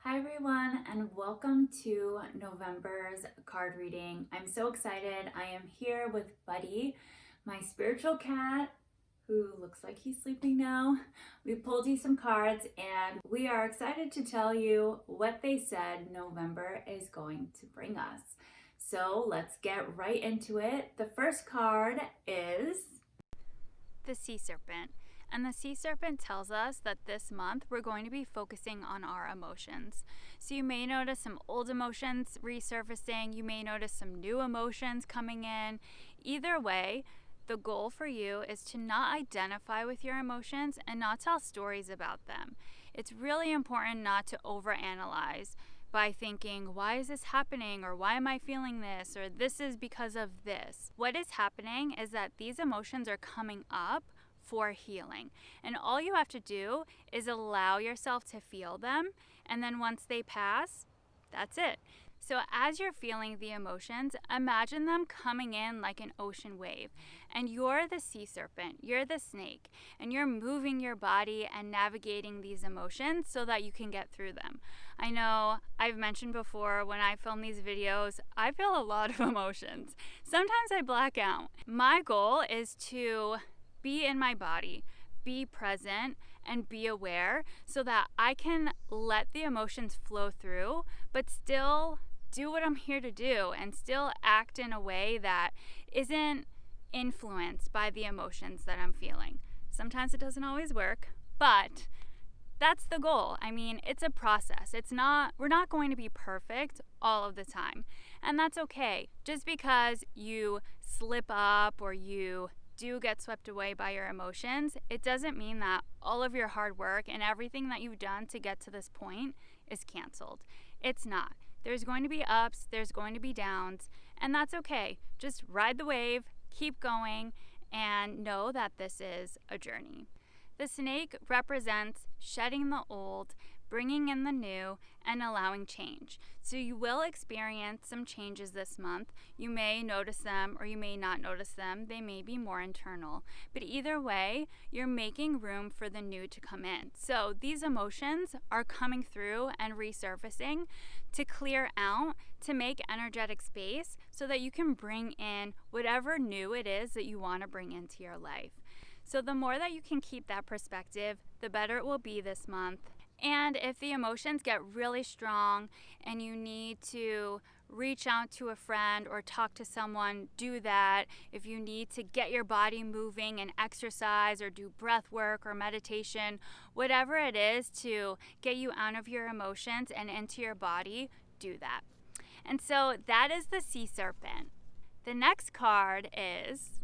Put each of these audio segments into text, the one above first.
Hi everyone, and welcome to November's card reading. I'm so excited. I am here with Buddy, my spiritual cat, who looks like he's sleeping now. We pulled you some cards and we are excited to tell you what they said November is going to bring us. So let's get right into it. The first card is the sea serpent. And the sea serpent tells us that this month we're going to be focusing on our emotions. So you may notice some old emotions resurfacing, you may notice some new emotions coming in. Either way, the goal for you is to not identify with your emotions and not tell stories about them. It's really important not to overanalyze by thinking, why is this happening? Or why am I feeling this? Or this is because of this. What is happening is that these emotions are coming up for healing. And all you have to do is allow yourself to feel them. And then once they pass, that's it. So as you're feeling the emotions, imagine them coming in like an ocean wave. And you're the sea serpent, you're the snake, and you're moving your body and navigating these emotions so that you can get through them. I know I've mentioned before when I film these videos, I feel a lot of emotions. Sometimes I black out. My goal is to be in my body, be present, and be aware so that I can let the emotions flow through, but still do what I'm here to do and still act in a way that isn't influenced by the emotions that I'm feeling. Sometimes it doesn't always work, but that's the goal. I mean, it's a process. We're not going to be perfect all of the time. And that's okay. Just because you slip up or you do get swept away by your emotions, it doesn't mean that all of your hard work and everything that you've done to get to this point is canceled. It's not. There's going to be ups, there's going to be downs, and that's okay. Just ride the wave, keep going, and know that this is a journey. The snake represents shedding the old, bringing in the new, and allowing change. So you will experience some changes this month. You may notice them or you may not notice them. They may be more internal. But either way, you're making room for the new to come in. So these emotions are coming through and resurfacing to clear out, to make energetic space so that you can bring in whatever new it is that you want to bring into your life. So the more that you can keep that perspective, the better it will be this month. And if the emotions get really strong and you need to reach out to a friend or talk to someone, do that. If you need to get your body moving and exercise or do breath work or meditation, whatever it is to get you out of your emotions and into your body, do that. And so that is the sea serpent. The next card is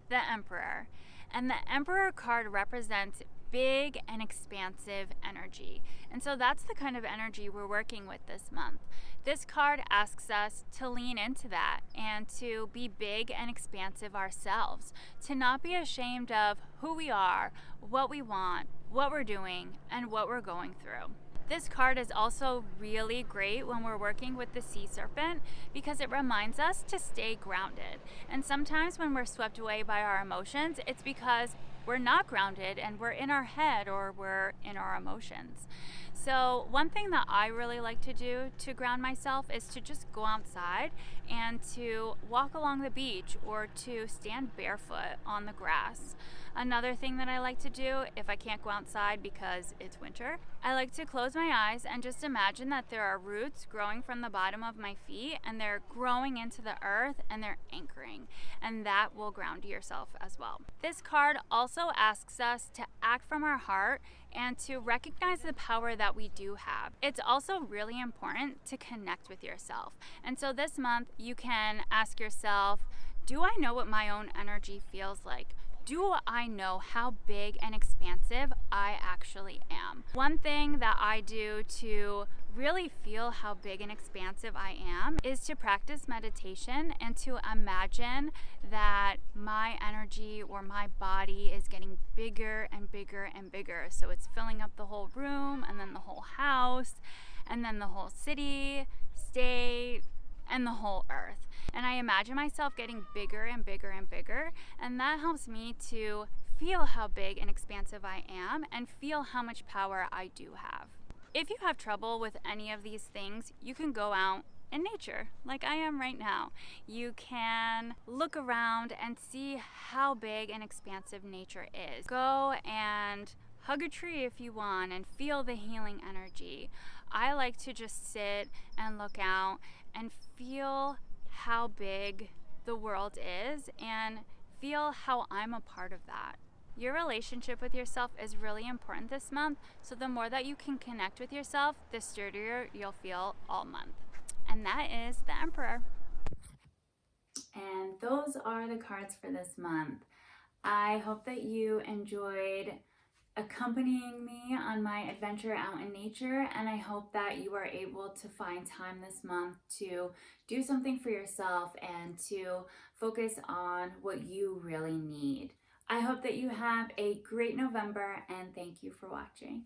the Emperor. And the Emperor card represents big and expansive energy. And so that's the kind of energy we're working with this month. This card asks us to lean into that and to be big and expansive ourselves, to not be ashamed of who we are, what we want, what we're doing, and what we're going through. This card is also really great when we're working with the sea serpent because it reminds us to stay grounded. And sometimes when we're swept away by our emotions, it's because we're not grounded and we're in our head or we're in our emotions. So one thing that I really like to do to ground myself is to just go outside and to walk along the beach or to stand barefoot on the grass. Another thing that I like to do, if I can't go outside because it's winter, I like to close my eyes and just imagine that there are roots growing from the bottom of my feet and they're growing into the earth and they're anchoring, and that will ground yourself as well. This card also asks us to act from our heart and to recognize the power that we do have. It's also really important to connect with yourself. And so this month you can ask yourself, do I know what my own energy feels like? Do I know how big and expansive I actually am? One thing that I do to really feel how big and expansive I am is to practice meditation and to imagine that my energy or my body is getting bigger and bigger and bigger. So it's filling up the whole room and then the whole house and then the whole city, state, and the whole earth. And I imagine myself getting bigger and bigger and bigger, and that helps me to feel how big and expansive I am and feel how much power I do have. If you have trouble with any of these things, you can go out in nature like I am right now. You can look around and see how big and expansive nature is. Go and hug a tree if you want and feel the healing energy. I like to just sit and look out and feel how big the world is and feel how I'm a part of that. Your relationship with yourself is really important this month, so the more that you can connect with yourself, the sturdier you'll feel all month. And that is the Emperor. And those are the cards for this month. I hope that you enjoyed accompanying me on my adventure out in nature, and I hope that you are able to find time this month to do something for yourself and to focus on what you really need. I hope that you have a great November, and thank you for watching.